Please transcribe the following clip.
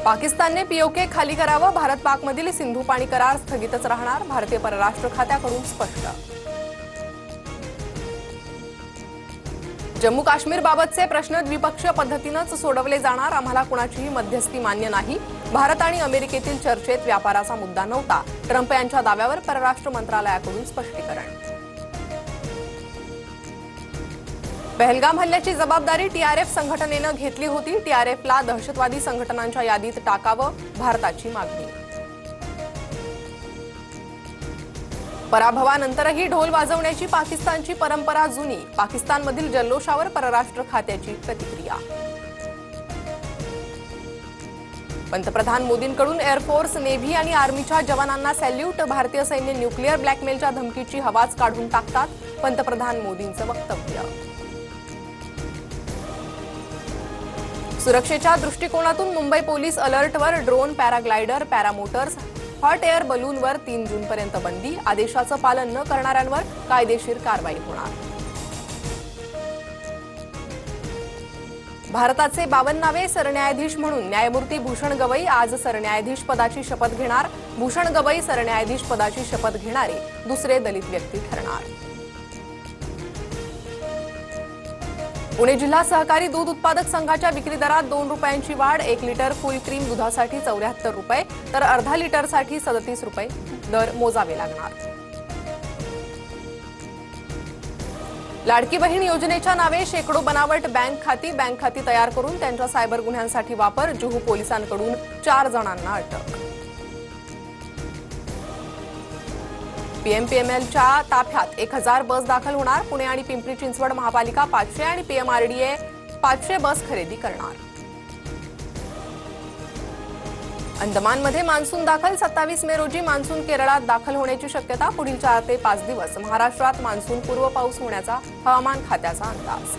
पाकिस्तानने पीओके खाली करावं, भारत पाकमधील सिंधू पाणी करार स्थगितच राहणार, भारतीय परराष्ट्र खात्याकडून स्पष्ट। जम्मू काश्मीर बाबतचे प्रश्न द्विपक्षीय पद्धतीनेच सोडवले जाणार, आम्हाला कुणाचीही मध्यस्थी मान्य नाही, भारत आणि अमेरिकेतील चर्चेत व्यापाराचा मुद्दा नव्हता, ट्रम्प यांच्या दाव्यावर परराष्ट्र मंत्रालयाकडून स्पष्टीकरण। पहलगाम हल्ल्याची जबाबदारी टीआरएफ संघटनेनं घेतली होती, टीआरएफला दहशतवादी संघटनांच्या यादीत टाकावं, भारताची मागणी। पराभवानंतरही ढोल वाजवण्याची पाकिस्तानची परंपरा जुनी, पाकिस्तानमधील जल्लोषावर परराष्ट्र खात्याची प्रतिक्रिया। पंतप्रधान मोदींकडून एअरफोर्स, नेव्ही आणि आर्मीच्या जवानांना सॅल्यूट, भारतीय सैन्य न्यूक्लिअर ब्लॅकमेलच्या धमकीची हवाच काढून टाकतात, पंतप्रधान मोदींचं वक्तव्य। सुरक्षेच्या दृष्टिकोनातून मुंबई पोलीस अलर्टवर, drone, paraglider, paramotors, hot air बलूनवर 3 जूनपर्यंत बंदी, आदेशाचं पालन न करणाऱ्यांवर कायदेशीर कारवाई होणार। भारताचे 52वे सरन्यायाधीश म्हणून न्यायमूर्ती भूषण गवई आज सरन्यायाधीश पदाची शपथ घेणार, भूषण गवई सरन्यायाधीश पदाची शपथ घेणारे दुसरे दलित व्यक्ती ठरणार। पुणे जिल्हा सहकारी दूध उत्पादक संघाच्या विक्री दरात 2 रुपयांची वाढ, 1 लिटर फुल क्रीम दुधासाठी 74 रुपये तर अर्धा लिटरसाठी 37 रुपये दर मोजावे लागणार। लाडकी बहीण योजनेच्या नावे शेकडो बनावट बँक खाती तयार करून त्यांच्या सायबर गुन्ह्यांसाठी वापर, जुहू पोलिसांकडून 4 जणांना अटक। पीएमपीएमएलच्या ताफ्यात 1000 बस दाखल होणार, पुणे आणि पिंपरी चिंचवड महापालिका 500 आणि पीएमआरडीए 500 बस खरेदी करणार। अंदमानमध्ये मान्सून दाखल, 27 मे रोजी मान्सून केरळात दाखल होण्याची शक्यता, पुढील 4 ते 5 दिवस महाराष्ट्रात मान्सून पूर्व पाऊस होण्याचा हवामान खात्याचा अंदाज।